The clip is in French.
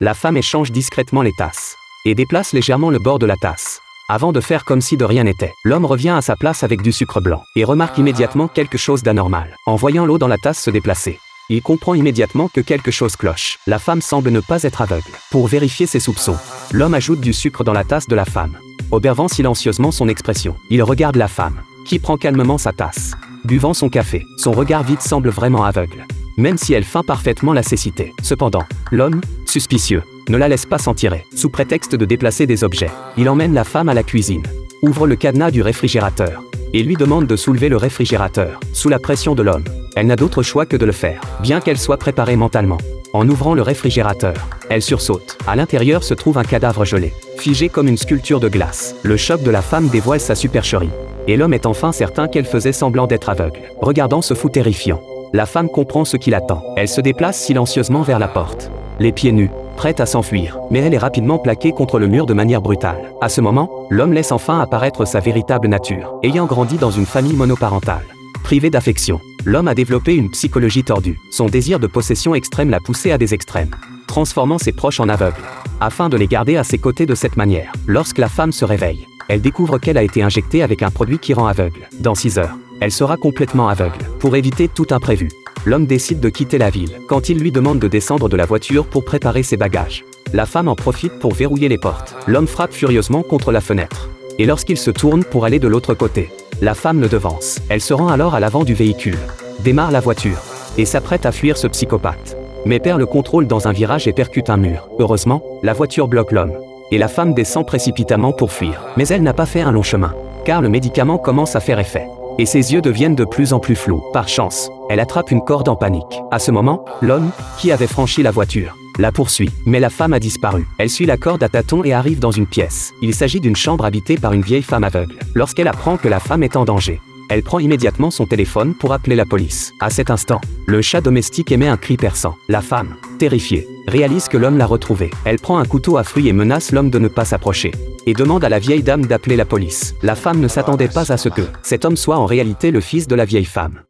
La femme échange discrètement les tasses et déplace légèrement le bord de la tasse. Avant de faire comme si de rien n'était, l'homme revient à sa place avec du sucre blanc et remarque immédiatement quelque chose d'anormal. En voyant l'eau dans la tasse se déplacer, il comprend immédiatement que quelque chose cloche. La femme semble ne pas être aveugle. Pour vérifier ses soupçons, l'homme ajoute du sucre dans la tasse de la femme, observant silencieusement son expression. Il regarde la femme, qui prend calmement sa tasse, buvant son café. Son regard vide semble vraiment aveugle, même si elle feint parfaitement la cécité. Cependant, l'homme, suspicieux, ne la laisse pas s'en tirer. Sous prétexte de déplacer des objets, il emmène la femme à la cuisine, ouvre le cadenas du réfrigérateur et lui demande de soulever le réfrigérateur. Sous la pression de l'homme, elle n'a d'autre choix que de le faire, bien qu'elle soit préparée mentalement. En ouvrant le réfrigérateur, elle sursaute. À l'intérieur se trouve un cadavre gelé, figé comme une sculpture de glace. Le choc de la femme dévoile sa supercherie, et l'homme est enfin certain qu'elle faisait semblant d'être aveugle. Regardant ce fou terrifiant, la femme comprend ce qui l'attend. Elle se déplace silencieusement vers la porte, les pieds nus, prête à s'enfuir, mais elle est rapidement plaquée contre le mur de manière brutale. À ce moment, l'homme laisse enfin apparaître sa véritable nature. Ayant grandi dans une famille monoparentale, privé d'affection, l'homme a développé une psychologie tordue. Son désir de possession extrême l'a poussé à des extrêmes, transformant ses proches en aveugles, afin de les garder à ses côtés de cette manière. Lorsque la femme se réveille, elle découvre qu'elle a été injectée avec un produit qui rend aveugle. Dans 6 heures, elle sera complètement aveugle. Pour éviter tout imprévu, l'homme décide de quitter la ville. Quand il lui demande de descendre de la voiture pour préparer ses bagages, la femme en profite pour verrouiller les portes. L'homme frappe furieusement contre la fenêtre, et lorsqu'il se tourne pour aller de l'autre côté, la femme le devance. Elle se rend alors à l'avant du véhicule, démarre la voiture, et s'apprête à fuir ce psychopathe, mais perd le contrôle dans un virage et percute un mur. Heureusement, la voiture bloque l'homme, et la femme descend précipitamment pour fuir. Mais elle n'a pas fait un long chemin, car le médicament commence à faire effet, et ses yeux deviennent de plus en plus flous. Par chance, elle attrape une corde en panique. À ce moment, l'homme, qui avait franchi la voiture, la poursuit, mais la femme a disparu. Elle suit la corde à tâtons et arrive dans une pièce. Il s'agit d'une chambre habitée par une vieille femme aveugle. Lorsqu'elle apprend que la femme est en danger, elle prend immédiatement son téléphone pour appeler la police. À cet instant, le chat domestique émet un cri perçant. La femme, terrifiée, réalise que l'homme l'a retrouvée. Elle prend un couteau à fruits et menace l'homme de ne pas s'approcher, et demande à la vieille dame d'appeler la police. La femme ne s'attendait pas à ce que cet homme soit en réalité le fils de la vieille femme.